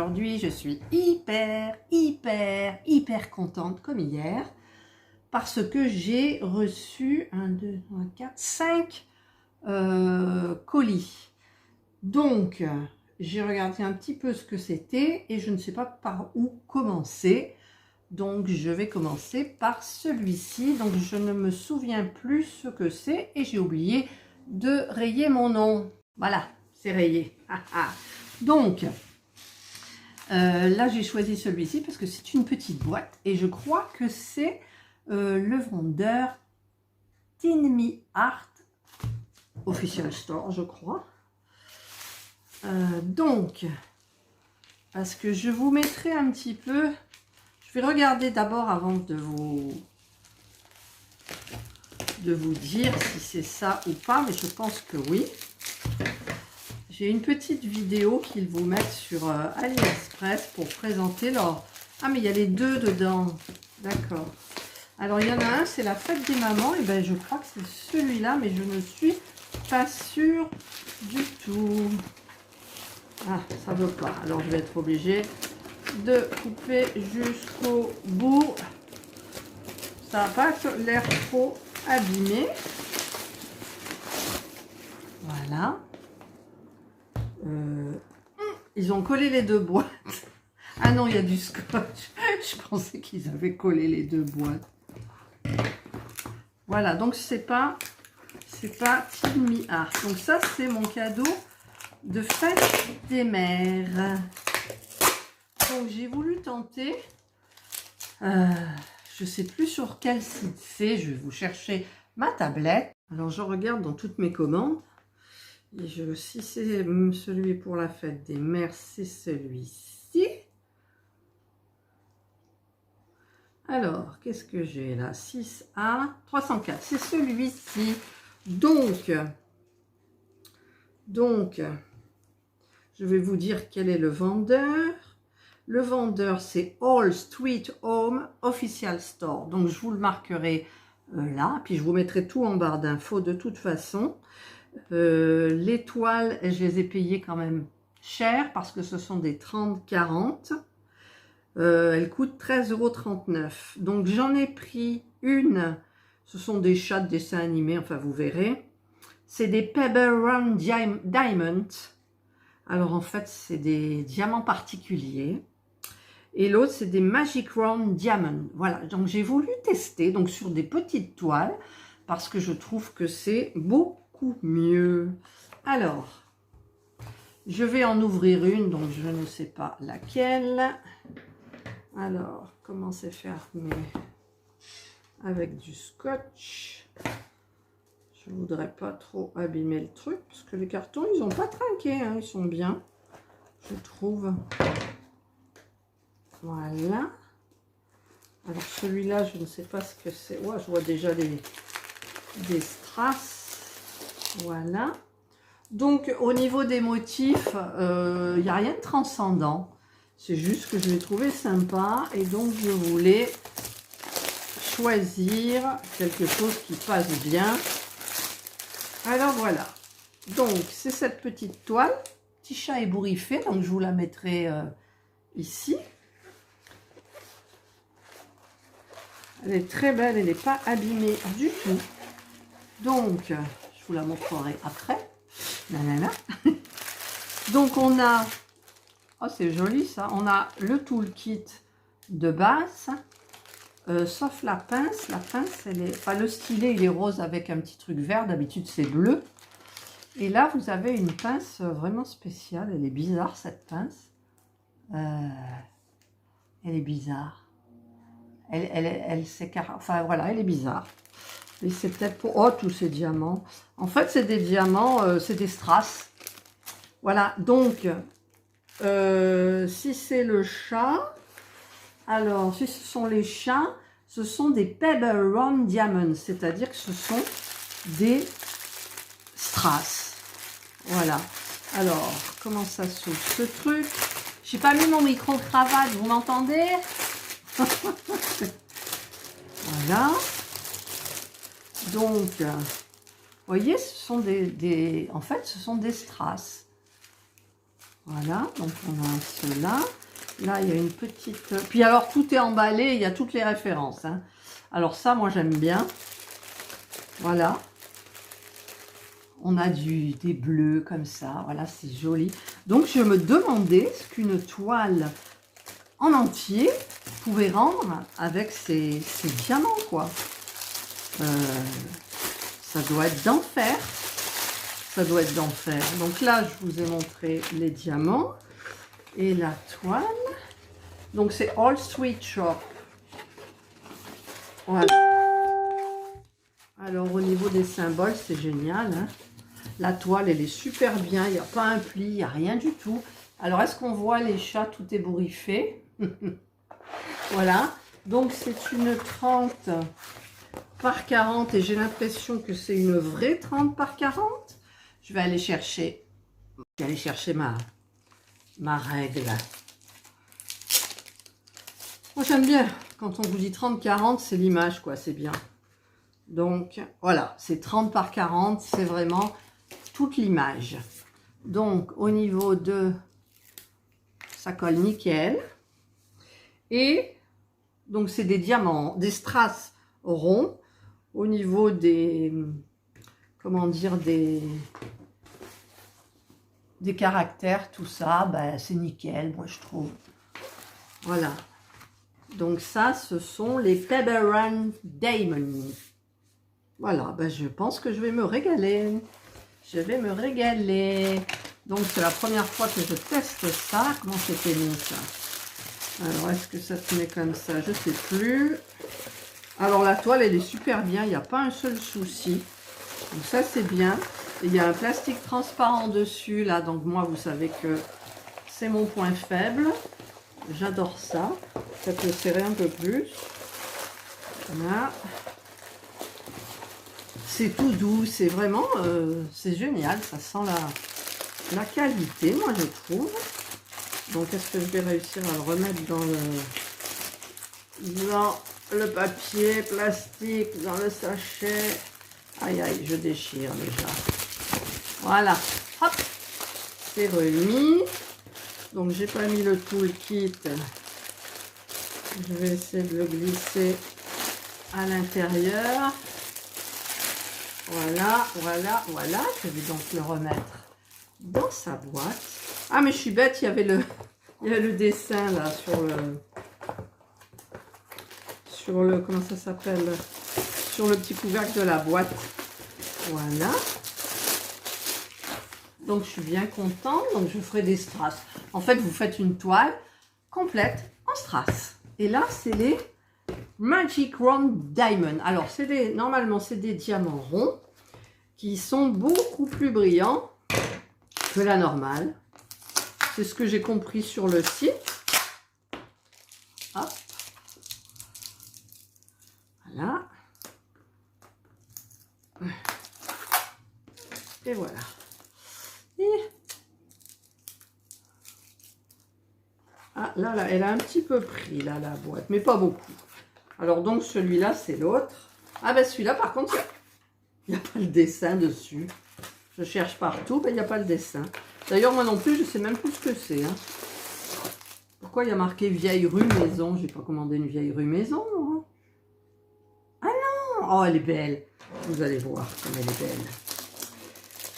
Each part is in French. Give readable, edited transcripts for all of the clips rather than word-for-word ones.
aujourd'hui, je suis hyper contente comme hier parce que j'ai reçu 1, 2, 3, 4, 5 colis. Donc, j'ai regardé un petit peu ce que c'était et je ne sais pas par où commencer. Donc, je vais commencer par celui-ci. Donc, je ne me souviens plus ce que c'est et j'ai oublié de rayer mon nom. Voilà, c'est rayé. Donc, là, j'ai choisi celui-ci parce que c'est une petite boîte et je crois que c'est le vendeur Tinmi Art Official Store, je crois. Donc, parce que je vous mettrai un petit peu, je vais regarder d'abord avant de vous dire si c'est ça ou pas, mais je pense que oui. J'ai une petite vidéo qu'ils vous mettent sur AliExpress pour présenter leur... Ah, mais il y a les deux dedans. D'accord. Alors, il y en a un, c'est la fête des mamans. Et ben, je crois que c'est celui-là, mais je ne suis pas sûre du tout. Ah, ça ne veut pas. Alors, je vais être obligée de couper jusqu'au bout. Ça n'a pas l'air trop abîmé. Voilà. Ils ont collé les deux boîtes. Ah non, il y a du scotch. Je pensais qu'ils avaient collé les deux boîtes. Voilà, donc c'est pas Tinmi Art. Donc ça, c'est mon cadeau de fête des mères. Donc j'ai voulu tenter. Je sais plus sur quel site c'est. Je vais vous chercher ma tablette. Alors je regarde dans toutes mes commandes. Et si c'est celui pour la fête des mères, c'est celui-ci. Alors, qu'est-ce que j'ai là? 6A, 304, c'est celui-ci. Donc, je vais vous dire quel est le vendeur. Le vendeur, c'est All Street Home Official Store. Donc, je vous le marquerai là. Puis, je vous mettrai tout en barre d'infos de toute façon. Les toiles, je les ai payées quand même cher parce que ce sont des 30-40. Elles coûtent 13,39 €. Donc j'en ai pris une. Ce sont des chats de dessin animé, enfin vous verrez. C'est des Pebble Round Diamond. Alors en fait, c'est des diamants particuliers. Et l'autre, c'est des Magic Round Diamond. Voilà, donc j'ai voulu tester donc sur des petites toiles parce que je trouve que c'est beaucoup mieux. Alors, je vais en ouvrir une, donc je ne sais pas laquelle. Alors, comment c'est fermé? Avec du scotch. Je voudrais pas trop abîmer le truc parce que les cartons, ils n'ont pas trinqué, hein, ils sont bien, je trouve. Voilà. Alors celui-là, je ne sais pas ce que c'est. Ouais, je vois déjà des strass. Voilà. Donc, au niveau des motifs, il n'y a rien de transcendant. C'est juste que je l'ai trouvé sympa et donc je voulais choisir quelque chose qui passe bien. Alors voilà. Donc, c'est cette petite toile. Petit chat ébouriffé, donc je vous la mettrai ici. Elle est très belle, elle n'est pas abîmée du tout. Donc, je vous la montrerai après. Nanana. Donc on a, oh c'est joli ça, on a le toolkit de base, sauf la pince. La pince, elle est, enfin le stylet il est rose avec un petit truc vert, d'habitude c'est bleu. Et là vous avez une pince vraiment spéciale, elle est bizarre cette pince. Elle est bizarre. Elle s'écarte, enfin voilà, elle est bizarre. Et c'est peut-être pour... Oh, tous ces diamants. En fait, c'est des diamants, c'est des strass. Voilà, donc, si c'est le chat, alors, si ce sont les chats, ce sont des Pebble Round Diamonds, c'est-à-dire que ce sont des strass. Voilà. Alors, comment ça s'ouvre ce truc? J'ai pas mis mon micro-cravate, vous m'entendez? Voilà. Donc, vous voyez, ce sont en fait, ce sont des strass. Voilà, donc on a cela. Là, il y a une petite... Puis alors, tout est emballé, il y a toutes les références. Hein. Alors ça, moi, j'aime bien. Voilà. On a des bleus comme ça. Voilà, c'est joli. Donc, je me demandais ce qu'une toile en entier pouvait rendre avec ces diamants, quoi. Ça doit être d'enfer. Ça doit être d'enfer. Donc là, je vous ai montré les diamants et la toile. Donc c'est All Sweet Shop. Voilà. Alors au niveau des symboles, c'est génial. Hein. La toile, elle est super bien. Il n'y a pas un pli, il n'y a rien du tout. Alors est-ce qu'on voit les chats tout ébouriffés? Voilà. Donc c'est une 30 par 40 et j'ai l'impression que c'est une vraie 30 par 40. Je vais aller chercher, ma règle. Moi j'aime bien, quand on vous dit 30-40, c'est l'image, quoi, c'est bien. Donc voilà, c'est 30 par 40, c'est vraiment toute l'image. Donc au niveau de, ça colle nickel. Et donc c'est des diamants, des strass ronds. Au niveau des, comment dire, des caractères, tout ça, ben, c'est nickel, moi je trouve. Voilà. Donc ça, ce sont les Peberan Diamond. Voilà, ben, je pense que je vais me régaler. Je vais me régaler. Donc c'est la première fois que je teste ça. Comment c'était mis ça? Alors, est-ce que ça se met comme ça? Je sais plus. Alors la toile, elle est super bien. Il n'y a pas un seul souci. Donc ça, c'est bien. Et il y a un plastique transparent dessus, là. Donc moi, vous savez que c'est mon point faible. J'adore ça. Ça peut serrer un peu plus. Voilà. C'est tout doux. C'est vraiment... c'est génial. Ça sent la qualité, moi, je trouve. Donc, est-ce que je vais réussir à le remettre dans le papier plastique, dans le sachet? Aïe, aïe, je déchire déjà. Voilà, hop, c'est remis. Donc, j'ai pas mis le toolkit. Je vais essayer de le glisser à l'intérieur. Voilà, voilà, voilà. Je vais donc le remettre dans sa boîte. Ah, mais je suis bête, il y avait le dessin là sur le, comment ça s'appelle, sur le petit couvercle de la boîte. Voilà. Donc, je suis bien contente. Donc, je ferai des strass. En fait, vous faites une toile complète en strass. Et là, c'est les Magic Round Diamond. Alors, normalement, c'est des diamants ronds qui sont beaucoup plus brillants que la normale. C'est ce que j'ai compris sur le site. Hop. Voilà. Et voilà. Ah, là, elle a un petit peu pris, là, la boîte, mais pas beaucoup. Alors, donc, celui-là, c'est l'autre. Ah, ben, celui-là, par contre, il n'y a pas le dessin dessus. Je cherche partout, mais il n'y a pas le dessin. D'ailleurs, moi non plus, je ne sais même plus ce que c'est. Hein. Pourquoi il y a marqué vieille rue maison? Je n'ai pas commandé une vieille rue maison. Hein. Ah non! Oh, elle est belle. Vous allez voir comme elle est belle.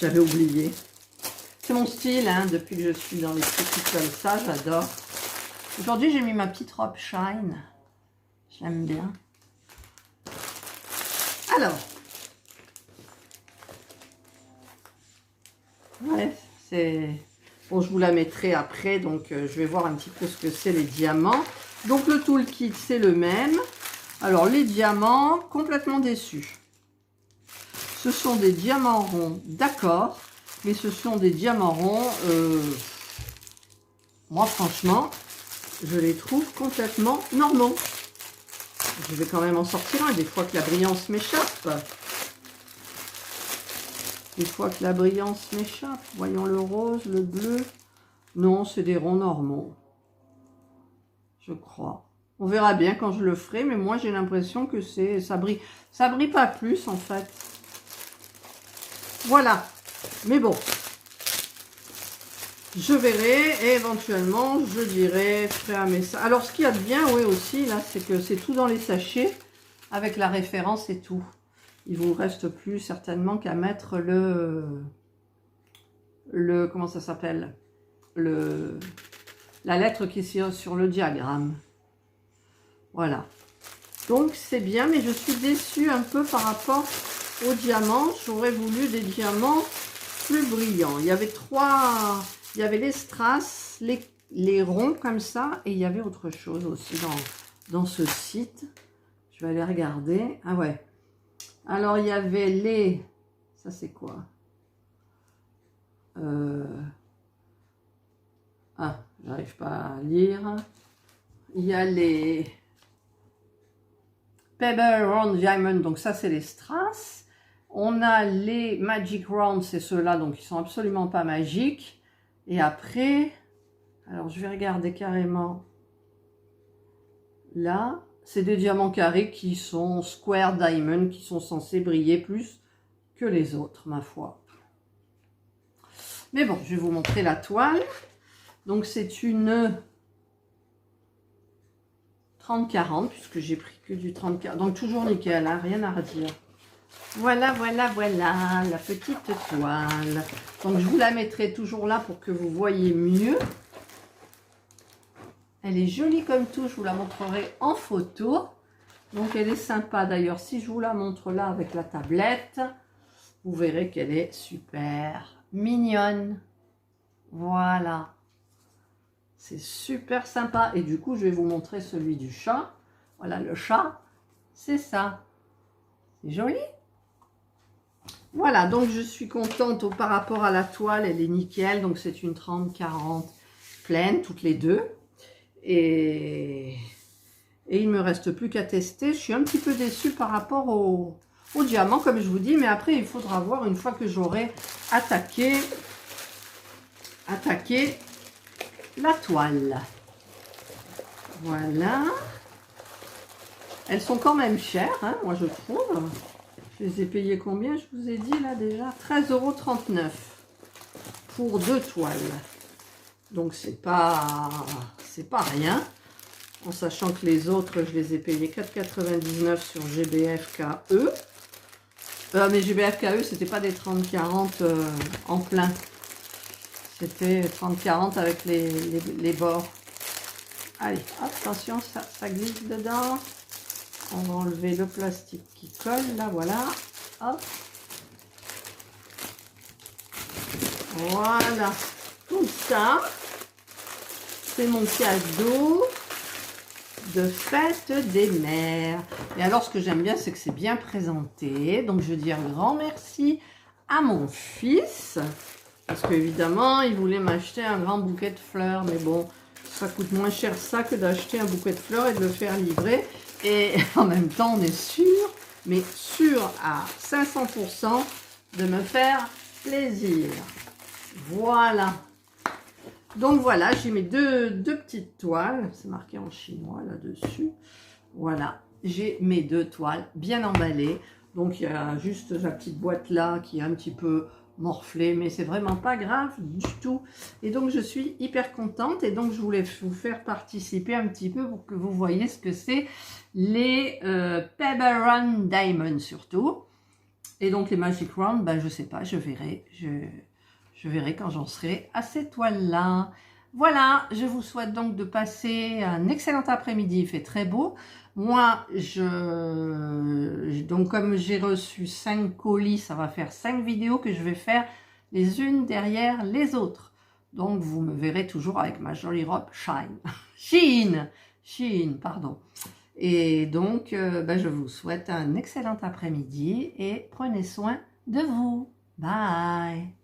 J'avais oublié. C'est mon style, hein, depuis que je suis dans les petits trucs comme ça, j'adore. Aujourd'hui, j'ai mis ma petite robe Shine. J'aime bien. Alors. Ouais, c'est... Bon, je vous la mettrai après, donc je vais voir un petit peu ce que c'est les diamants. Donc le toolkit, c'est le même. Alors les diamants, complètement déçus. Ce sont des diamants ronds, d'accord, mais ce sont des diamants ronds, moi franchement, je les trouve complètement normaux. Je vais quand même en sortir un, des fois que la brillance m'échappe. Des fois que la brillance m'échappe. Voyons le rose, le bleu. Non, c'est des ronds normaux. Je crois. On verra bien quand je le ferai, mais moi j'ai l'impression que ça brille pas plus en fait. Voilà. Mais bon. Je verrai et éventuellement je dirai, je ferai un message. Alors ce qu'il y a de bien, oui aussi, là, c'est que c'est tout dans les sachets avec la référence et tout. Il vous reste plus certainement qu'à mettre comment ça s'appelle, la lettre qui est sur le diagramme. Voilà. Donc c'est bien, mais je suis déçue un peu par rapport aux diamants. J'aurais voulu des diamants plus brillants. Il y avait il y avait les strass, les ronds comme ça, et il y avait autre chose aussi dans ce site. Je vais aller regarder. Ah ouais. Alors il y avait ça c'est quoi? Ah, j'arrive pas à lire. Il y a les Pebble Round Diamond, donc ça c'est les strass. On a les Magic Round, c'est ceux-là, donc ils sont absolument pas magiques. Et après, alors je vais regarder carrément là, c'est des diamants carrés qui sont Square Diamond, qui sont censés briller plus que les autres, ma foi. Mais bon, je vais vous montrer la toile. Donc c'est une 30-40, puisque j'ai pris que du 30-40. Donc toujours nickel, hein, rien à redire. Voilà, voilà, voilà, la petite toile. Donc, je vous la mettrai toujours là pour que vous voyez mieux. Elle est jolie comme tout, je vous la montrerai en photo. Donc, elle est sympa. D'ailleurs, si je vous la montre là avec la tablette, vous verrez qu'elle est super mignonne. Voilà. C'est super sympa. Et du coup, je vais vous montrer celui du chat. Voilà, le chat, c'est ça. C'est joli. Voilà, donc je suis contente par rapport à la toile, elle est nickel, donc c'est une 30-40 pleine, toutes les deux. Et il ne me reste plus qu'à tester. Je suis un petit peu déçue par rapport au diamant, comme je vous dis, mais après il faudra voir une fois que j'aurai attaqué la toile. Voilà. Elles sont quand même chères, hein, moi je trouve. Je les ai payées combien? Je vous ai dit là déjà 13,39 € pour 2 toiles. Donc c'est pas rien. En sachant que les autres, je les ai payées 4,99 € sur GBFKE. Mais GBFKE, c'était pas des 30-40 en plein. C'était 30-40 avec les bords. Allez, attention, ça glisse dedans. On va enlever le plastique qui colle, là, voilà. Hop. Voilà. Tout ça, c'est mon cadeau de fête des mères. Et alors, ce que j'aime bien, c'est que c'est bien présenté. Donc, je veux dire un grand merci à mon fils. Parce qu'évidemment, il voulait m'acheter un grand bouquet de fleurs. Mais bon, ça coûte moins cher ça que d'acheter un bouquet de fleurs et de le faire livrer. Et en même temps, on est sûr, mais sûr à 500% de me faire plaisir. Voilà. Donc voilà, j'ai mes deux petites toiles. C'est marqué en chinois là-dessus. Voilà, j'ai mes 2 toiles bien emballées. Donc il y a juste la petite boîte là qui est un petit peu morflée, mais c'est vraiment pas grave du tout. Et donc je suis hyper contente et donc je voulais vous faire participer un petit peu pour que vous voyez ce que c'est les Pebble Round Diamond surtout. Et donc les Magic Round, ben, je sais pas, je verrai. Je verrai quand j'en serai à ces toiles-là. Voilà, je vous souhaite donc de passer un excellent après-midi. Il fait très beau. Moi, donc comme j'ai reçu 5 colis, ça va faire 5 vidéos que je vais faire les unes derrière les autres. Donc, vous me verrez toujours avec ma jolie robe Shein, pardon. Et donc, ben, je vous souhaite un excellent après-midi et prenez soin de vous. Bye!